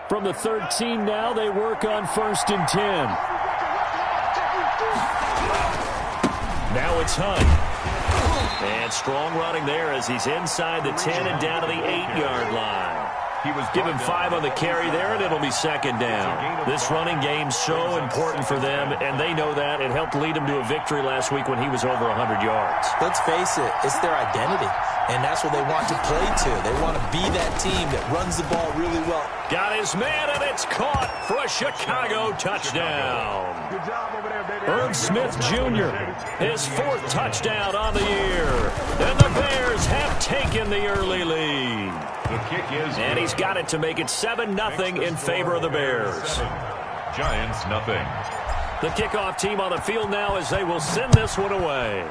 From the 13 now, they work on 1st and 10. Now it's Hunt. And strong running there as he's inside the 10 and down to the 8-yard line. He was given 5 on the carry there, and it'll be 2nd down. This running game's so important for them, and they know that. It helped lead them to a victory last week when he was over 100 yards. Let's face it, it's their identity, and that's what they want to play to. They want to be that team that runs the ball really well. Got his man, and it's caught for a Chicago touchdown. Good job over there, baby. Irv Smith Jr., his 4th touchdown on the year. And the Bears have taken the early lead. The kick is and he's got it to make it 7-0 in favor of the Bears. Giants nothing. The kickoff team on the field now as they will send this one away.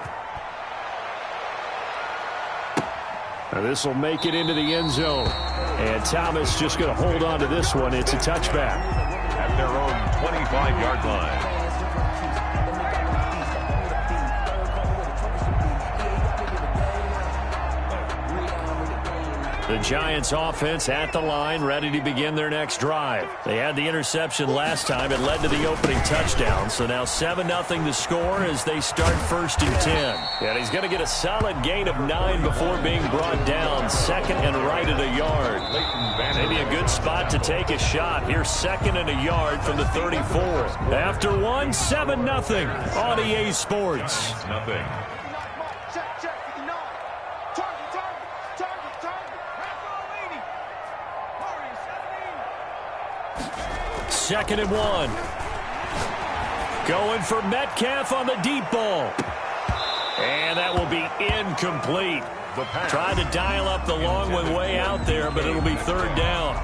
This will make it into the end zone. And Thomas just going to hold on to this one. It's a touchback. At their own 25-yard line. The Giants offense at the line, ready to begin their next drive. They had the interception last time. It led to the opening touchdown. So now 7-0 the score as they start 1st and 10. And he's going to get a solid gain of 9 before being brought down. 2nd and right at a yard. Maybe a good spot to take a shot. Here's 2nd and a yard from the 34. After 7-0 on EA Sports. Nothing. 2nd and 1. Going for Metcalf on the deep ball. And that will be incomplete. Tried to dial up the long one way out there, but it'll be 3rd down.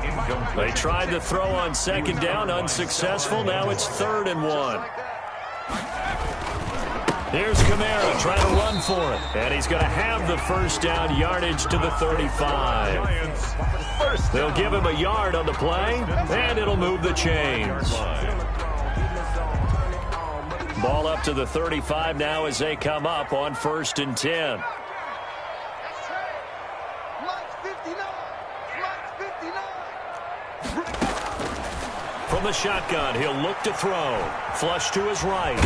They tried to throw on 2nd down, unsuccessful. Now it's 3rd and 1. Here's Kamara trying to run for it. And he's going to have the 1st down, yardage to the 35. They'll give him a yard on the play, and it'll move the chains. Ball up to the 35 now as they come up on 1st and 10. From the shotgun, he'll look to throw. Flush to his right.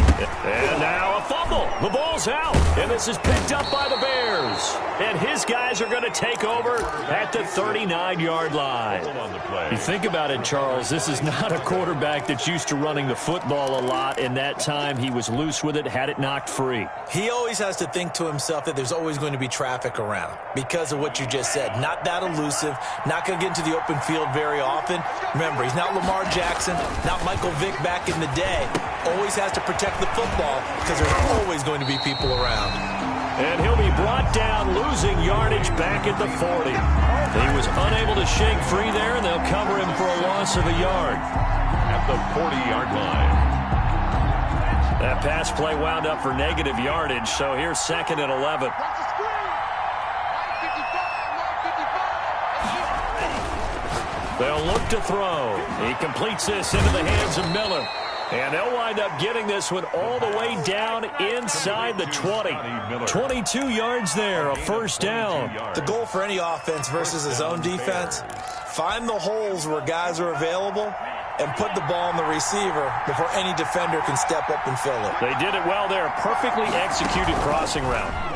And now a fumble. The ball's out. And this is picked up by the Bears. And his guys are going to take over at the 39-yard line. You think about it, Charles. This is not a quarterback that's used to running the football a lot. And that time he was loose with it, had it knocked free. He always has to think to himself that there's always going to be traffic around because of what you just said. Not that elusive. Not going to get into the open field very often. Remember, he's not Lamar Jackson, not Michael Vick back in the day. Always has to protect the football because there's always going to be people around. And he'll be brought down, losing yardage back at the 40. He was unable to shake free there, and they'll cover him for a loss of a yard. At the 40-yard line. That pass play wound up for negative yardage, so here's 2nd and 11. They'll look to throw. He completes this into the hands of Miller. And they'll wind up getting this one all the way down inside the 20. 22 yards there, a 1st down. The goal for any offense versus his own defense, find the holes where guys are available and put the ball on the receiver before any defender can step up and fill it. They did it well there. Perfectly executed crossing route.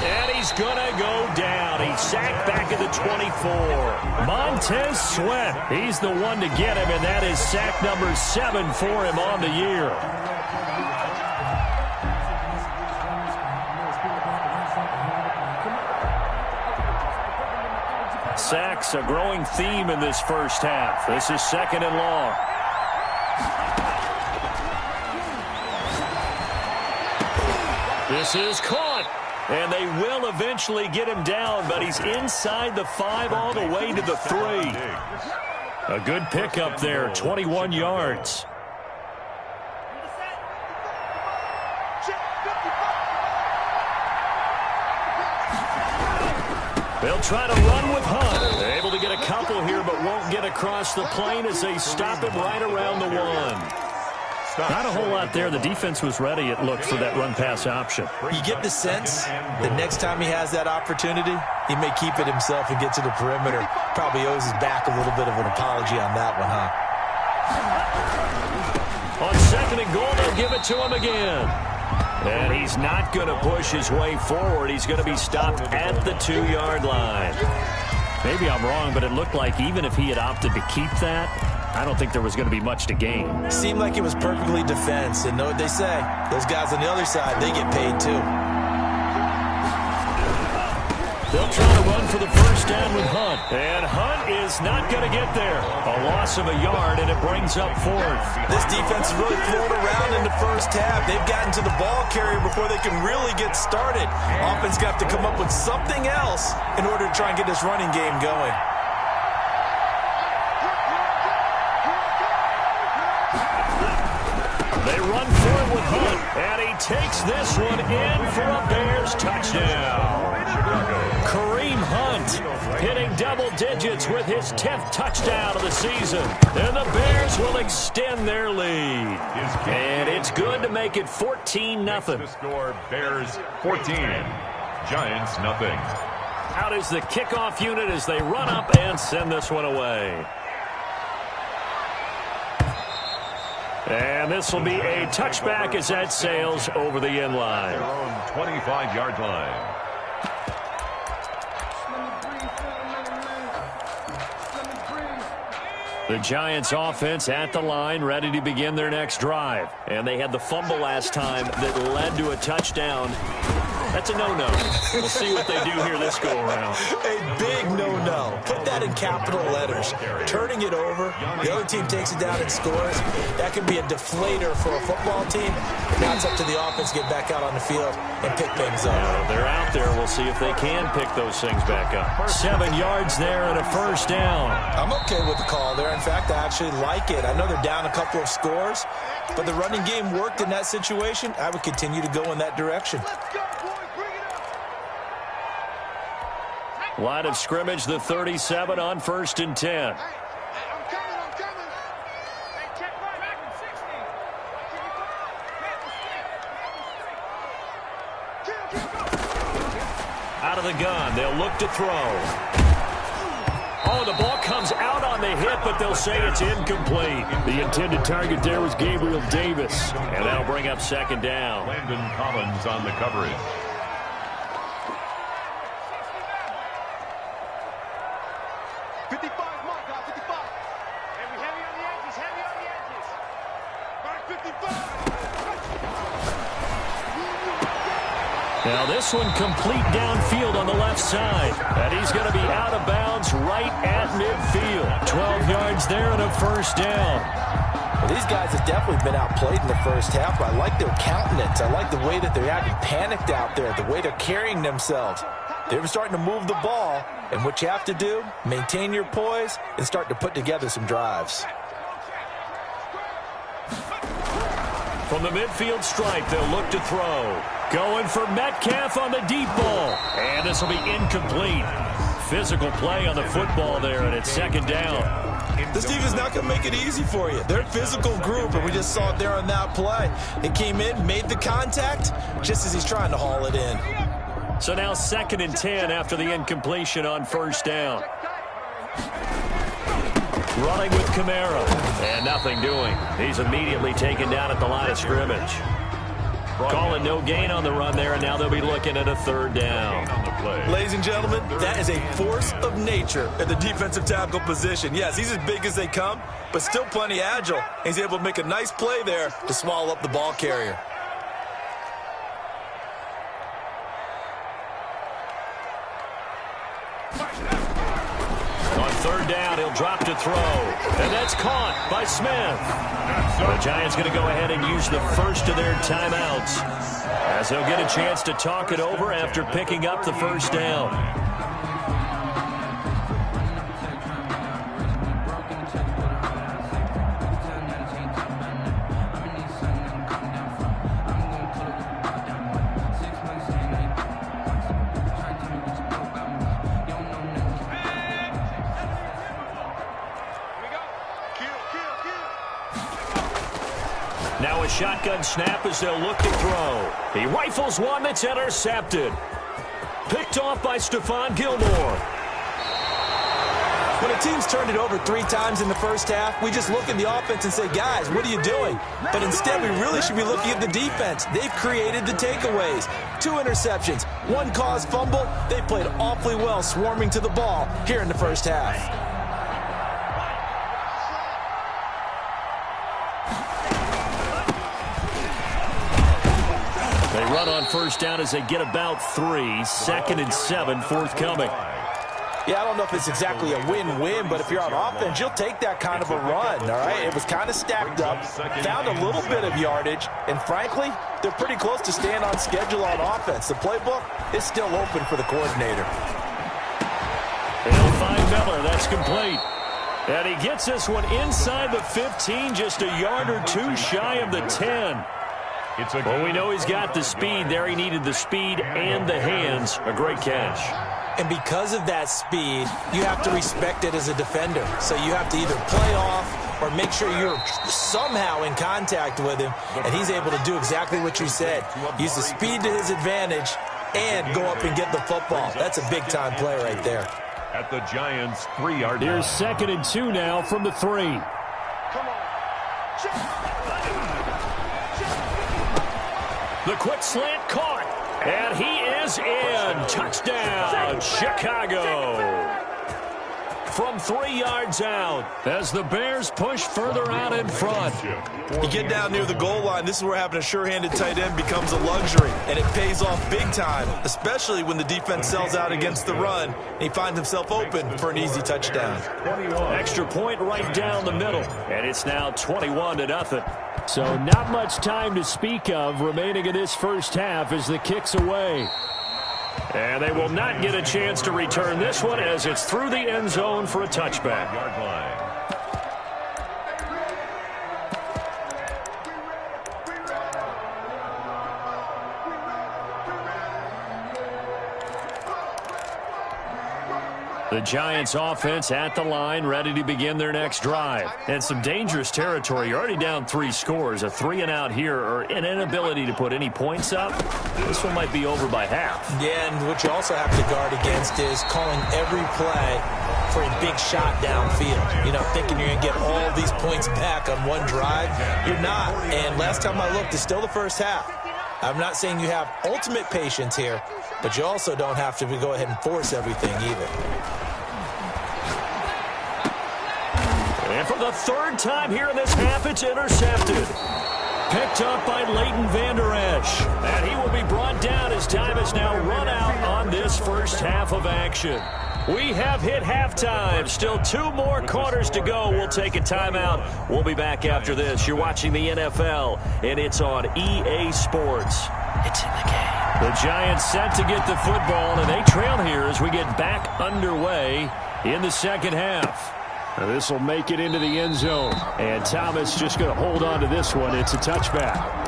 And he's going to go down. He's sacked back at the 24. Montez Sweat, he's the one to get him, and that is sack number 7 for him on the year. Sacks, a growing theme in this first half. This is 2nd and long. This is caught. And they will eventually get him down, but he's inside the 5 all the way to the 3. A good pickup there, 21 yards. They'll try to run with Hunt. They're able to get a couple here, but won't get across the plane as they stop him right around the 1. Not a whole lot there. The defense was ready, it looked, for that run-pass option. You get the sense that next time he has that opportunity, he may keep it himself and get to the perimeter. Probably owes his back a little bit of an apology on that one, huh? On second and goal, they'll give it to him again. And he's not going to push his way forward. He's going to be stopped at the 2-yard line. Maybe I'm wrong, but it looked like even if he had opted to keep that, I don't think there was going to be much to gain. Seemed like it was perfectly defense. And know what they say? Those guys on the other side, they get paid too. They'll try to run for the first down with Hunt. And Hunt is not going to get there. A loss of a yard, and it brings up fourth. This defense is really flown around in the first half. They've gotten to the ball carrier before they can really get started. Offense going to have to come up with something else in order to try and get this running game going. They run for it with Hunt, and he takes this one in for a Bears touchdown. Kareem Hunt hitting double digits with his 10th touchdown of the season. And the Bears will extend their lead. And it's good to make it 14-0. The score, Bears 14, Giants nothing. Out is the kickoff unit as they run up and send this one away. And this will be a touchback as that sails over the end line. Their own 25-yard line. The Giants offense at the line, ready to begin their next drive. And they had the fumble last time that led to a touchdown. That's a no-no. We'll see what they do here this go-around. A big no-no. Put that in capital letters. Turning it over, the other team takes it down and scores. That can be a deflator for a football team. Now it's up to the offense to get back out on the field and pick things up. They're out there. We'll see if they can pick those things back up. 7 yards there and a first down. I'm okay with the call there. In fact, I actually like it. I know they're down a couple of scores, but the running game worked in that situation. I would continue to go in that direction. Line of scrimmage, the 37 on 1st and 10. Out of the gun, they'll look to throw. Oh, the ball comes out on the hit, but they'll say it's incomplete. The intended target there was Gabriel Davis, and that'll bring up second down. Landon Collins on the coverage. Now this one complete downfield on the left side. And he's going to be out of bounds right at midfield. 12 yards there and a first down. Well, these guys have definitely been outplayed in the first half. I like their countenance. I like the way that they're acting panicked out there, the way they're carrying themselves. They're starting to move the ball. And what you have to do, maintain your poise and start to put together some drives. From the midfield stripe, they'll look to throw. Going for Metcalf on the deep ball. And this will be incomplete. Physical play on the football there, and it's second down. This defense is not going to make it easy for you. They're a physical group, and we just saw it there on that play. It came in, made the contact, just as he's trying to haul it in. So now 2nd and 10 after the incompletion on first down. Running with Kamara. And nothing doing. He's immediately taken down at the line of scrimmage. Calling no gain on the run there, and now they'll be looking at a 3rd down. Ladies and gentlemen, that is a force of nature at the defensive tackle position. Yes, he's as big as they come, but still plenty agile. He's able to make a nice play there to swallow up the ball carrier. On 3rd down, he'll drop to throw. And that's caught by Smith. The Giants going to go ahead and use the first of their timeouts, as they'll get a chance to talk it over after picking up the first down. shotgun snap as they'll look to throw. He rifles one that's intercepted. Picked off by Stephon Gilmore. When a team's turned it over 3 times in the first half, we just look at the offense and say, guys, what are you doing? But instead, we really should be looking at the defense. They've created the takeaways. 2 interceptions, 1 caused fumble. They played awfully well swarming to the ball here in the first half. They run on first down as they get about 3. 2nd and 7 forthcoming. Yeah, I don't know if it's exactly a win-win, but if you're on offense, you'll take that kind of a run, all right? It was kind of stacked up, found a little bit of yardage, and frankly, they're pretty close to staying on schedule on offense. The playbook is still open for the coordinator. They'll find Miller. That's complete. And he gets this one inside the 15, just a yard or 2 shy of the 10. Well, we know he's got the speed there. He needed the speed and the hands. A great catch. And because of that speed, you have to respect it as a defender. So you have to either play off or make sure you're somehow in contact with him, and he's able to do exactly what you said. Use the speed to his advantage and go up and get the football. That's a big-time play right there. At the Giants' 3-yard line. Here's 2nd and 2 now from the 3. The quick slant caught. And he is in. Touchdown, Chicago. From 3 yards out as the Bears push further out in front. You get down near the goal line, this is where having a sure-handed tight end becomes a luxury, and it pays off big time, especially when the defense sells out against the run, and he finds himself open for an easy touchdown. Extra point right down the middle, and it's now 21-0. So not much time to speak of remaining in this first half as the kick's away. And they will not get a chance to return this one as it's through the end zone for a touchback. Yard line. The Giants offense at the line, ready to begin their next drive. And some dangerous territory. You're already down 3 scores. A 3-and-out here or an inability to put any points up. This one might be over by half. Yeah, and what you also have to guard against is calling every play for a big shot downfield. You know, thinking you're going to get all these points back on one drive. You're not. And last time I looked, it's still the first half. I'm not saying you have ultimate patience here, but you also don't have to go ahead and force everything either. And for the 3rd time here in this half, it's intercepted. Picked up by Leighton Vander Esch. And he will be brought down as time has now run out on this first half of action. We have hit halftime. Still 2 more quarters to go. We'll take a timeout. We'll be back after this. You're watching the NFL, and it's on EA Sports. It's in the game. The Giants set to get the football, and they trail here as we get back underway in the second half. This will make it into the end zone. And Thomas just going to hold on to this one. It's a touchback.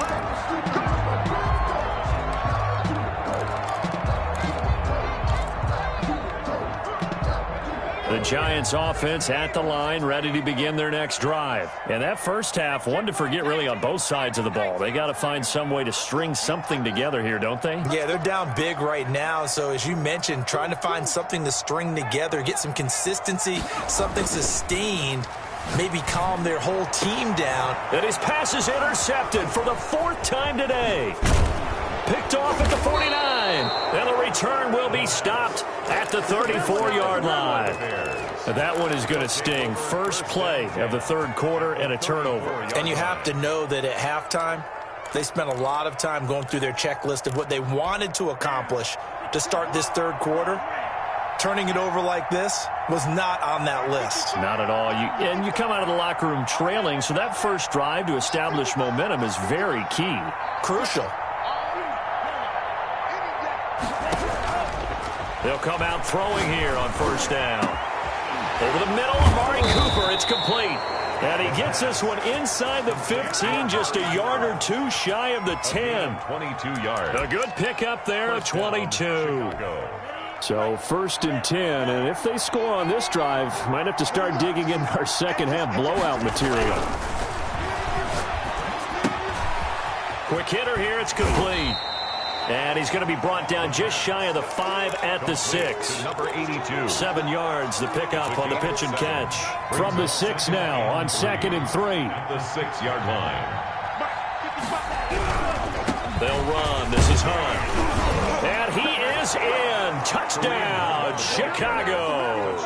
The Giants offense at the line, ready to begin their next drive. And that first half, one to forget really on both sides of the ball. They got to find some way to string something together here, don't they? Yeah, they're down big right now. So as you mentioned, trying to find something to string together, get some consistency, something sustained, maybe calm their whole team down. And his pass is intercepted for the 4th time today. Picked off at the 49. And the return will be stopped at the 34-yard line. That one is going to sting. First play of the 3rd quarter and a turnover. And you have to know that at halftime, they spent a lot of time going through their checklist of what they wanted to accomplish to start this 3rd quarter. Turning it over like this was not on that list. Not at all. And you come out of the locker room trailing, so that first drive to establish momentum is very key. Crucial. They'll come out throwing here on first down. Over the middle, Amari Cooper, it's complete. And he gets this one inside the 15, just a yard or 2 shy of the 10. 22 yards. A good pickup there of 22. So 1st and 10, and if they score on this drive, might have to start digging in our second half blowout material. Quick hitter here. It's complete. And he's going to be brought down just shy of the 5 at the 6. Number 82. 7 yards, the pickup on the pitch and catch. From the 6 now on 2nd and 3. At the 6-yard line. They'll run. This is Hunt. And he is in. Touchdown, Chicago.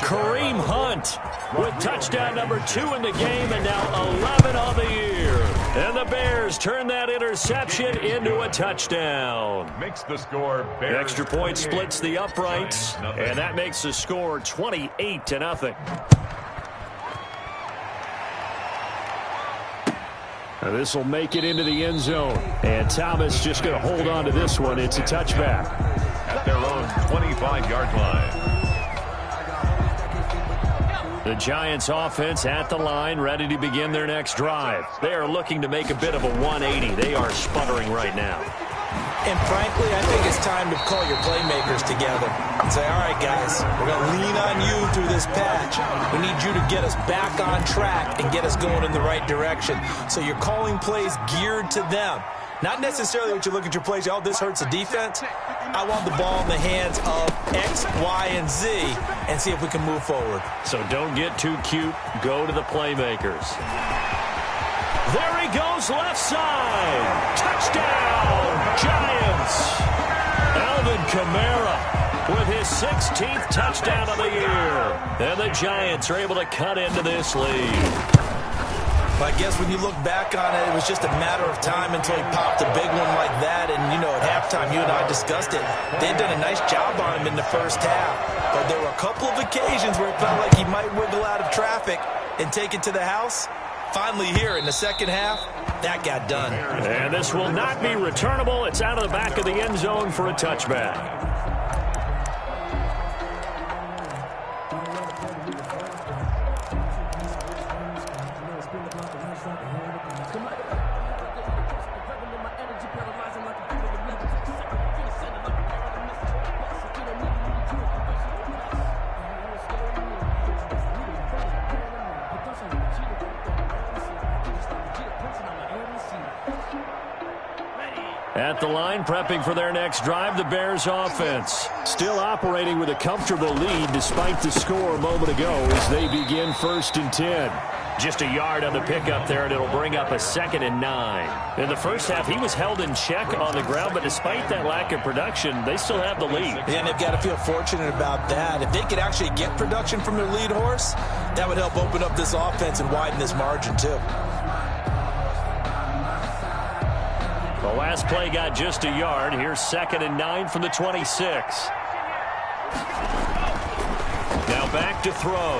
Kareem Hunt with touchdown number 2 in the game and now 11 on the year. And the Bears turn that interception into a touchdown. Makes the score Bears. Extra point splits the uprights, and that makes the score 28-0. Now this will make it into the end zone. And Thomas just going to hold on to this one. It's a touchback. At their own 25-yard line. The Giants offense at the line, ready to begin their next drive. They are looking to make a bit of a 180. They are sputtering right now. And frankly, I think it's time to call your playmakers together and say, all right, guys, we're going to lean on you through this patch. We need you to get us back on track and get us going in the right direction. So you're calling plays geared to them. Not necessarily what you look at your plays, oh, this hurts the defense. I want the ball in the hands of X, Y, and Z and see if we can move forward. So don't get too cute. Go to the playmakers. There he goes, left side. Touchdown, Giants. Alvin Kamara with his 16th touchdown of the year. And the Giants are able to cut into this lead. But I guess when you look back on it, it was just a matter of time until he popped a big one like that. And, you know, at halftime, you and I discussed it. They'd done a nice job on him in the first half. But there were a couple of occasions where it felt like he might wiggle out of traffic and take it to the house. Finally here in the second half, that got done. And this will not be returnable. It's out of the back of the end zone for a touchback. At the line, prepping for their next drive, the Bears offense. Still operating with a comfortable lead despite the score a moment ago as they begin 1st and 10. Just a yard on the pickup there, and it'll bring up a 2nd and 9. In the first half, he was held in check on the ground, but despite that lack of production, they still have the lead. And they've got to feel fortunate about that. If they could actually get production from their lead horse, that would help open up this offense and widen this margin, too. The last play got just a yard. Here's 2nd and 9 from the 26. Now back to throw.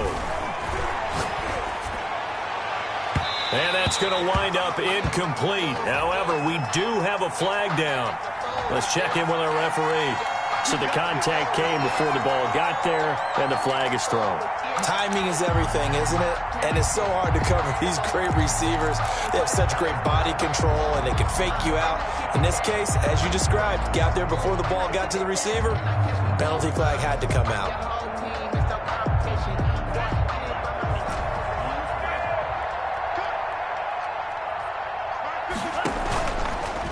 And that's going to wind up incomplete. However, we do have a flag down. Let's check in with our referee. So the contact came before the ball got there, and the flag is thrown. Timing is everything, isn't it? And it's so hard to cover these great receivers. They have such great body control, and they can fake you out. In this case, as you described, got there before the ball got to the receiver. Penalty flag had to come out.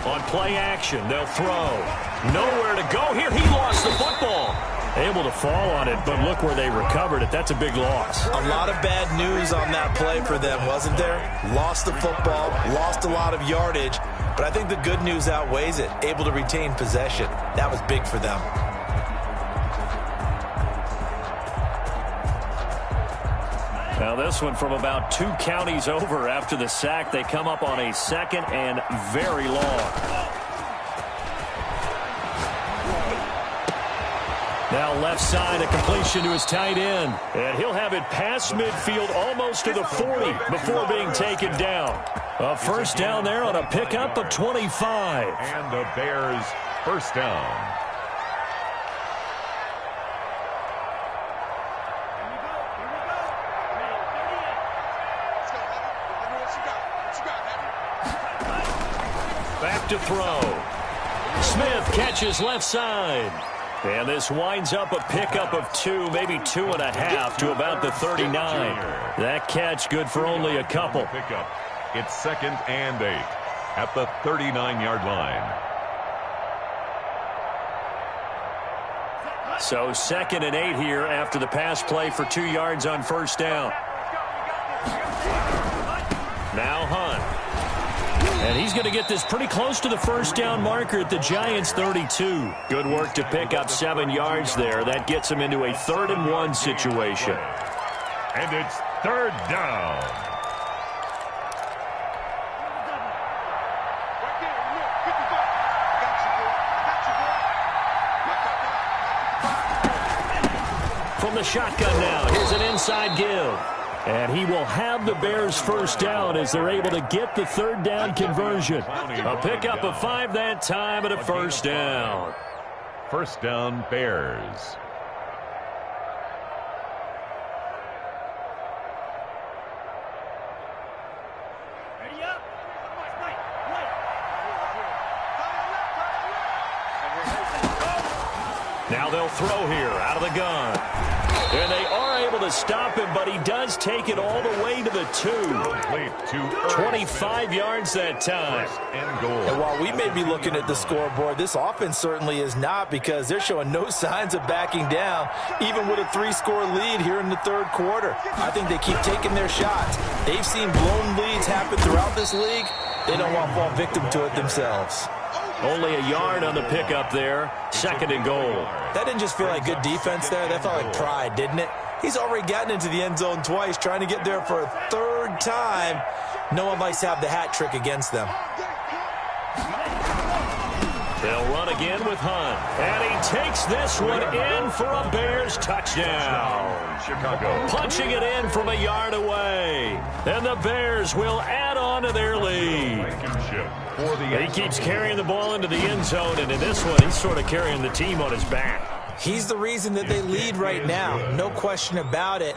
On play action, they'll throw. Nowhere to go here. He lost the football. Able to fall on it, but look where they recovered it. That's a big loss. A lot of bad news on that play for them, wasn't there? Lost the football, lost a lot of yardage, but I think the good news outweighs it. Able to retain possession. That was big for them. Now this one from about 2 counties over after the sack. They come up on a 2nd and very long. Now left side, a completion to his tight end. And he'll have it past midfield almost to the 40 before being taken down. A first down there on a pickup of 25. And the Bears first down. Back to throw. Smith catches left side. And this winds up a pickup of 2, maybe 2.5 to about the 39. That catch good for only a couple. Pickup. It's 2nd and 8. at the 39-yard line. So 2nd and 8 here after the pass play for 2 yards on first down. Now Hunt. And he's going to get this pretty close to the first down marker at the Giants' 32. Good work to pick up 7 yards there. That gets him into a 3rd and 1 situation. And it's 3rd down. From the shotgun now, here's an inside give. And he will have the Bears first down as they're able to get the 3rd down conversion. A pickup of 5 that time and a first down. First down, Bears. Now they'll throw here out of the gun. And they are able to stop him, but he does take it all the way to the 2. 25 yards that time. And while we may be looking at the scoreboard, this offense certainly is not, because they're showing no signs of backing down, even with a 3-score lead here in the 3rd quarter. I think they keep taking their shots. They've seen blown leads happen throughout this league. They don't want to fall victim to it themselves. Only a yard on the pickup there. 2nd and goal. That didn't just feel like good defense there. That felt like pride, didn't it? He's already gotten into the end zone twice, trying to get there for a 3rd time. No one likes to have the hat trick against them. They'll run again with Hunt. And he takes this one in for a Bears touchdown. Chicago. Punching it in from a yard away. And the Bears will add on to their lead. He keeps carrying the ball into the end zone, and in this one, he's sort of carrying the team on his back. He's the reason that they lead right now. No question about it.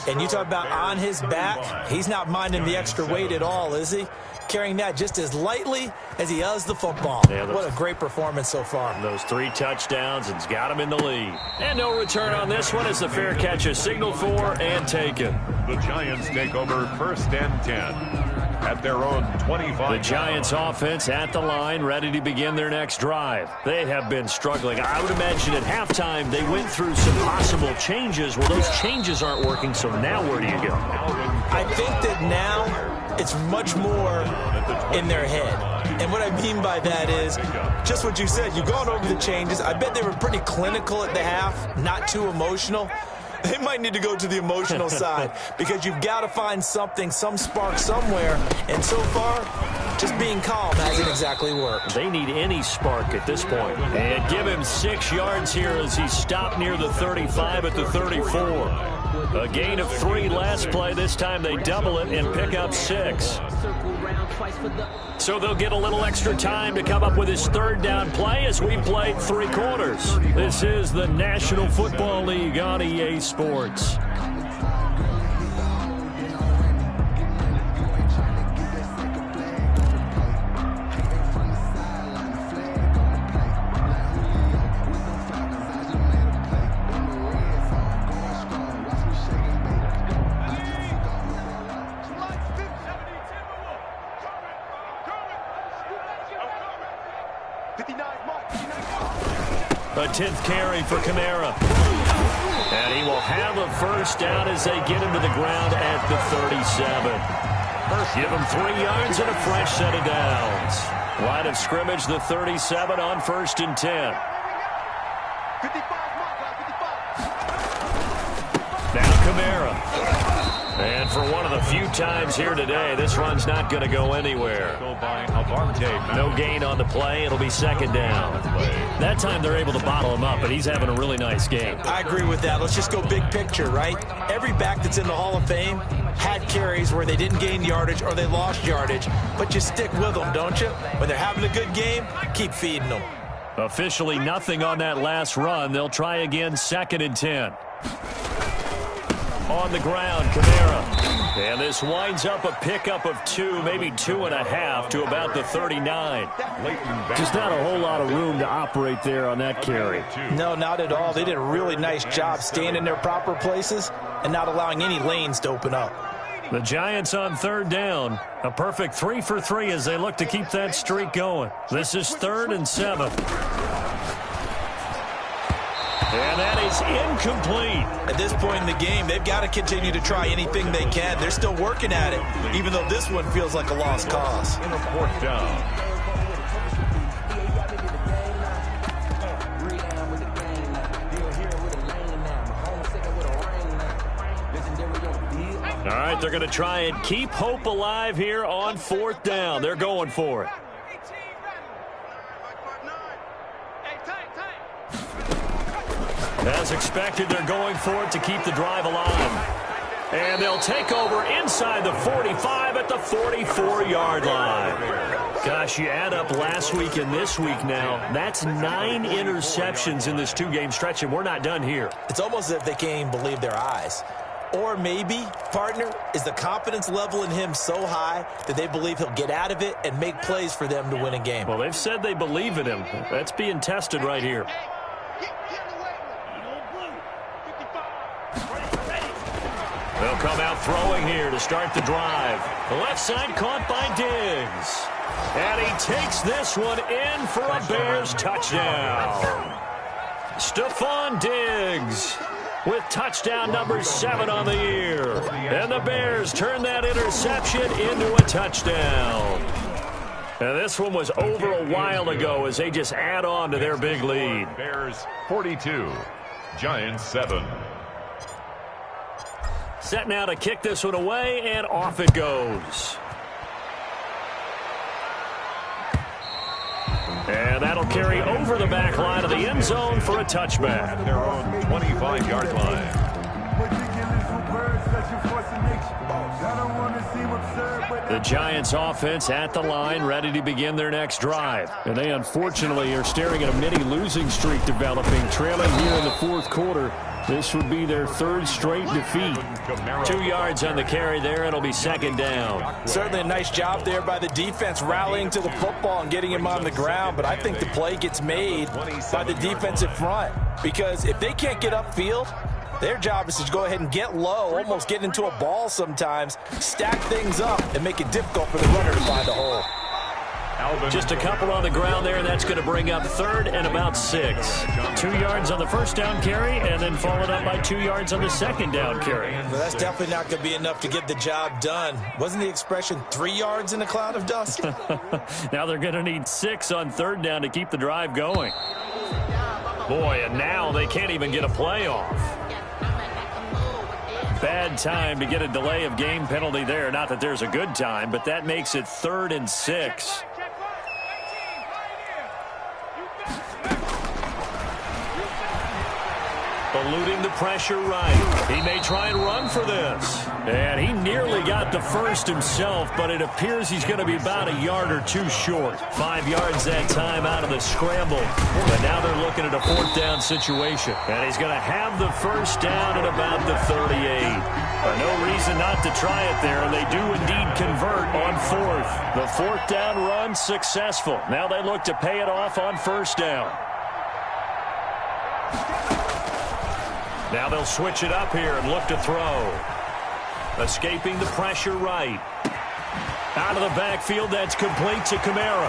And you talk about on his back, he's not minding the extra weight at all, is he? Carrying that just as lightly as he does the football. Yeah, what a great performance so far. Those 3 touchdowns and's got him in the lead. And no return on this one as the fair catch is signaled for and taken. The Giants take over 1st and 10 at their own 25. The Giants offense at the line, ready to begin their next drive. They have been struggling. I would imagine at halftime they went through some possible changes. Well, those changes aren't working, so now where do you go? I think that now it's much more in their head. And what I mean by that is just what you said. You've gone over the changes. I bet they were pretty clinical at the half, not too emotional. They might need to go to the emotional side, because you've got to find something, some spark somewhere. And so far, just being calm hasn't exactly worked. They need any spark at this point. And give him 6 yards here as he stopped near the 35 at the 34. A gain of 3 last play. This time they double it and pick up 6. So they'll get a little extra time to come up with his 3rd down play as we played 3 quarters. This is the National Football League on EA Sports. A 10th carry for Kamara. And he will have a first down as they get him to the ground at the 37. Give him 3 yards and a fresh set of downs. Line of scrimmage, the 37 on 1st and 10. Now Kamara. And for one of the few times here today, this run's not going to go anywhere. No gain on the play. It'll be 2nd down. That time they're able to bottle him up, but he's having a really nice game. I agree with that. Let's just go big picture, right? Every back that's in the Hall of Fame had carries where they didn't gain yardage or they lost yardage, but you stick with them, don't you? When they're having a good game, keep feeding them. Officially nothing on that last run. They'll try again, 2nd and 10. On the ground, Kamara. And this winds up a pickup of 2, maybe 2.5 to about the 39. Just not a whole lot of room to operate there on that carry. No, not at all. They did a really nice job staying in their proper places and not allowing any lanes to open up. The Giants on third down. A perfect 3 for 3 as they look to keep that streak going. This is 3rd and 7. And that is incomplete. At this point in the game, they've got to continue to try anything they can. They're still working at it, even though this one feels like a lost cause. In a 4th down. All right, they're going to try and keep hope alive here on 4th down. They're going for it. As expected, they're going for it to keep the drive alive. And they'll take over inside the 45 at the 44-yard line. Gosh, you add up last week and this week now, that's 9 interceptions in this 2-game stretch, and we're not done here. It's almost as if they can't even believe their eyes. Or maybe, partner, is the confidence level in him so high that they believe he'll get out of it and make plays for them to win a game. Well, they've said they believe in him. That's being tested right here. They'll come out throwing here to start the drive. The left side caught by Diggs. And he takes this one in for a Bears touchdown. Stephon Diggs with touchdown number 7 on the year. And the Bears turn that interception into a touchdown. And this one was over a while ago as they just add on to their big lead. Bears 42, Giants 7. Set now to kick this one away, and off it goes. And that'll carry over the back line of the end zone for a touchback. At their own 25-yard line. The Giants offense at the line, ready to begin their next drive. And they unfortunately are staring at a mini losing streak developing, trailing here in the 4th quarter. This would be their 3rd straight defeat. 2 yards on the carry there. It'll be 2nd down. Certainly a nice job there by the defense rallying to the football and getting him on the ground. But I think the play gets made by the defensive front. Because if they can't get upfield, their job is to go ahead and get low, almost get into a ball sometimes, stack things up, and make it difficult for the runner to find a hole. Just a couple on the ground there, and that's going to bring up 3rd and about 6. 2 yards on the 1st down carry, and then followed up by 2 yards on the 2nd down carry. Well, that's definitely not going to be enough to get the job done. Wasn't the expression 3 yards in a cloud of dust? Now they're going to need 6 on 3rd down to keep the drive going. Boy, and now they can't even get a play off. Bad time to get a delay of game penalty there. Not that there's a good time, but that makes it 3rd and 6. Eluding the pressure right. He may try and run for this. And he nearly got the first himself, but it appears he's going to be about a yard or 2 short. 5 yards that time out of the scramble. But now they're looking at a 4th down situation. And he's going to have the first down at about the 38. But no reason not to try it there, and they do indeed convert on 4th. The 4th down run successful. Now they look to pay it off on 1st down. Now they'll switch it up here and look to throw. Escaping the pressure right. Out of the backfield, that's complete to Kamara.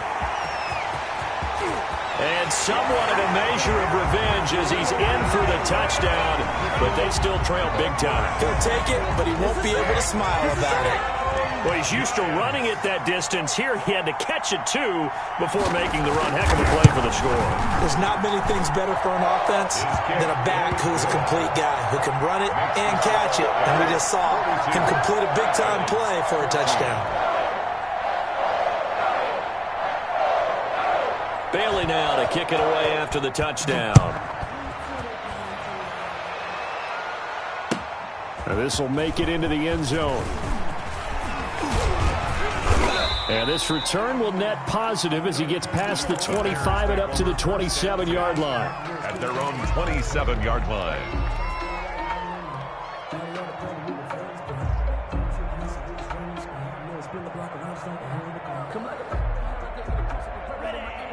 And somewhat of a measure of revenge as he's in for the touchdown, but they still trail big time. He'll take it, but he won't be able to smile about it. Well, he's used to running it that distance. Here he had to catch it, too, before making the run. Heck of a play for the score. There's not many things better for an offense than a back who's a complete guy who can run it and catch it. And we just saw him complete a big-time play for a touchdown. Bailey now to kick it away after the touchdown. This will make it into the end zone. And this return will net positive as he gets past the 25 and up to the 27-yard line. At their own 27-yard line.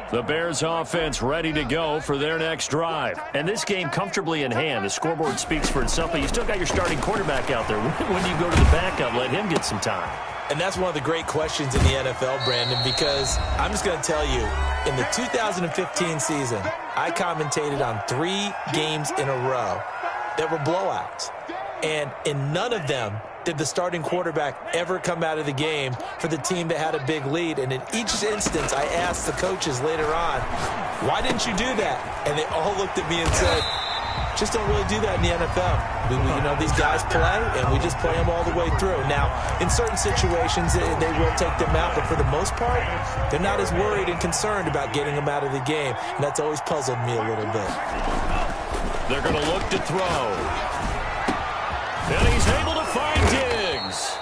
The Bears offense ready to go for their next drive. And this game comfortably in hand. The scoreboard speaks for itself, but you still got your starting quarterback out there. When do you go to the backup? Let him get some time. And that's one of the great questions in the NFL, Brandon, because I'm just going to tell you, in the 2015 season, I commentated on 3 games in a row that were blowouts. And in none of them did the starting quarterback ever come out of the game for the team that had a big lead. And in each instance, I asked the coaches later on, why didn't you do that? And they all looked at me and said, just don't really do that in the NFL. These guys play, and we just play them all the way through. Now, in certain situations, they will take them out, but for the most part, they're not as worried and concerned about getting them out of the game, and that's always puzzled me a little bit. They're going to look to throw. And he's able to find Diggs.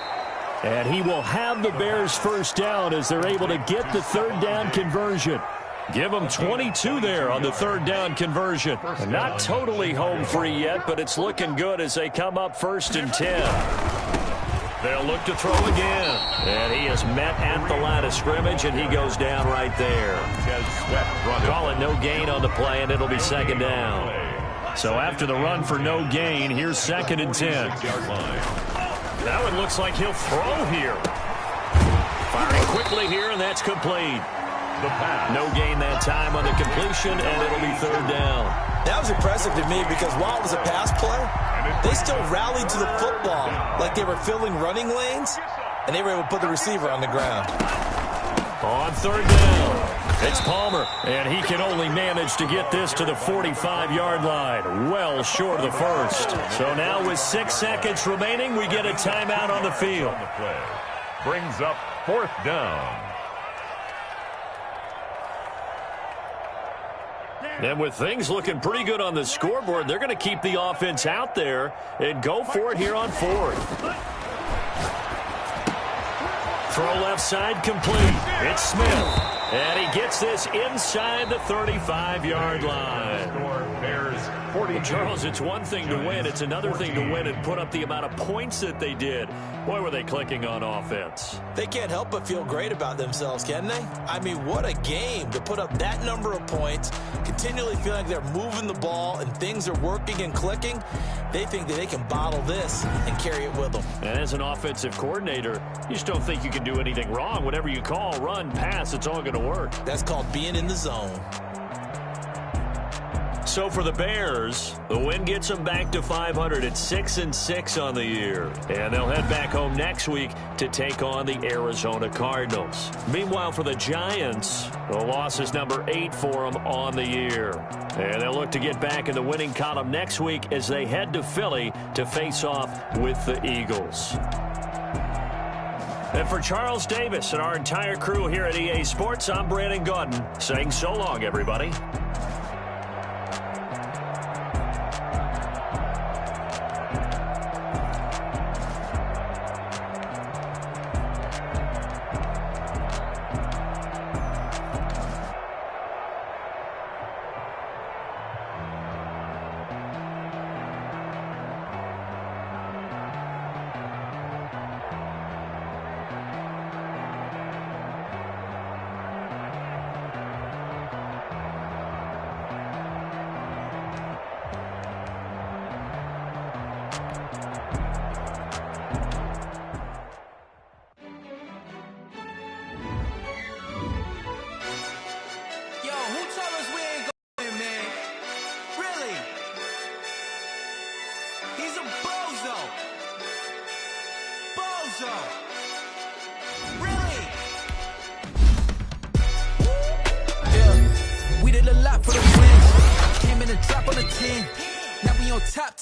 And he will have the Bears first down as they're able to get the third down conversion. Give them 22 there on the third down conversion. Not totally home free yet, but it's looking good as they come up 1st and 10. They'll look to throw again. And he is met at the line of scrimmage, and he goes down right there. Call it no gain on the play, and it'll be 2nd down. So after the run for no gain, here's 2nd and 10. Now it looks like he'll throw here. Firing quickly here, and that's complete. No gain that time on the completion, and it'll be 3rd down. That was impressive to me because while it was a pass play, they still rallied to the football like they were filling running lanes, and they were able to put the receiver on the ground. On 3rd down, it's Palmer, and he can only manage to get this to the 45-yard line, well short of the first. So now with 6 seconds remaining, we get a timeout on the field. Brings up 4th down. And with things looking pretty good on the scoreboard, they're going to keep the offense out there and go for it here on 4th. Throw left side complete. It's Smith. And he gets this inside the 35-yard line. Well, Charles, it's one thing to win. It's another thing to win and put up the amount of points that they did. Boy, were they clicking on offense. They can't help but feel great about themselves, can they? I mean, what a game to put up that number of points, continually feeling like they're moving the ball and things are working and clicking. They think that they can bottle this and carry it with them. And as an offensive coordinator, you just don't think you can do anything wrong. Whatever you call, run, pass, it's all going to work. That's called being in the zone. So for the Bears, the win gets them back to 500 at 6-6 on the year. And they'll head back home next week to take on the Arizona Cardinals. Meanwhile, for the Giants, the loss is number 8 for them on the year. And they'll look to get back in the winning column next week as they head to Philly to face off with the Eagles. And for Charles Davis and our entire crew here at EA Sports, I'm Brandon Gaudin saying so long, everybody.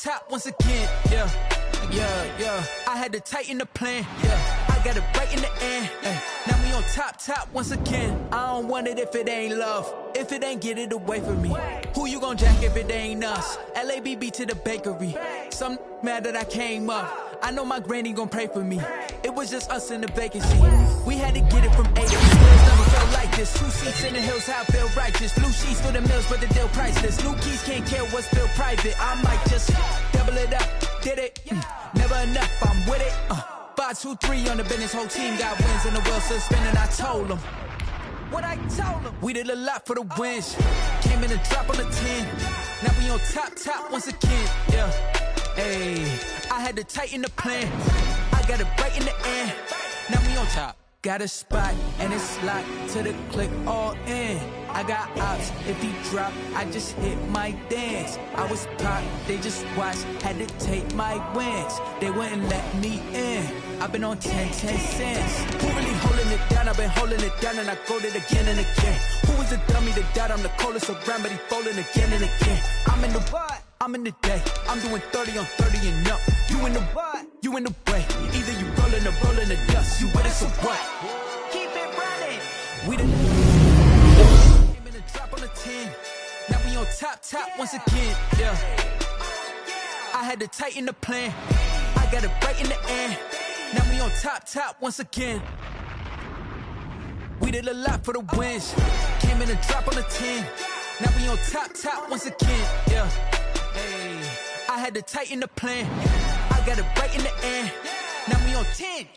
Top once again, yeah. I had to tighten the plan, yeah. I got it right in the end, now we on top once again. I don't want it if it ain't love, if it ain't get it away from me. Who you gon' jack if it ain't us? LABB to the bakery. Some mad that I came up. I know my granny gon' pray for me. It was just us in the vacancy. We had to get it from A to B. Never felt like this. 2 seats in the hills, how I feel righteous. Blue sheets for the mills, but the deal priceless. New keys can't care what's still private. I might just double it up. Did it? Never enough. I'm with it. 5, 2, 3 on the business. Whole team got wins and the wheels still spinning. I told them. what I told him. We did a lot for the wins. Came in and drop on the 10. Now we on top once again. Yeah, hey, I had to tighten the plan. I got it right in the end. Now we on top. Got a spot and it's locked to the click all in. I got ops, if he drop, I just hit my dance. I was popped, they just watched, had to take my wins. They wouldn't let me in. I've been on 10 cents. Who really holding it down? I've been holding it down and I go it again and again. Who was the dummy that doubt I'm the coldest around, but he folding again and again. I'm in the what? I'm in the day. I'm doing 30 on 30 and up. You in the what? You in the way. Either you rolling or rolling the dust. You with us or what? Keep it running. We the came in and drop on the 10. Now we on top once again. Yeah. I had to tighten the plan. I got it right in the end. Now we on top once again. We did a lot for the wins. Came in and drop on the 10. Now we on top once again. Yeah. Hey, I had to tighten the plan. I got it right in the end. Now we on 10.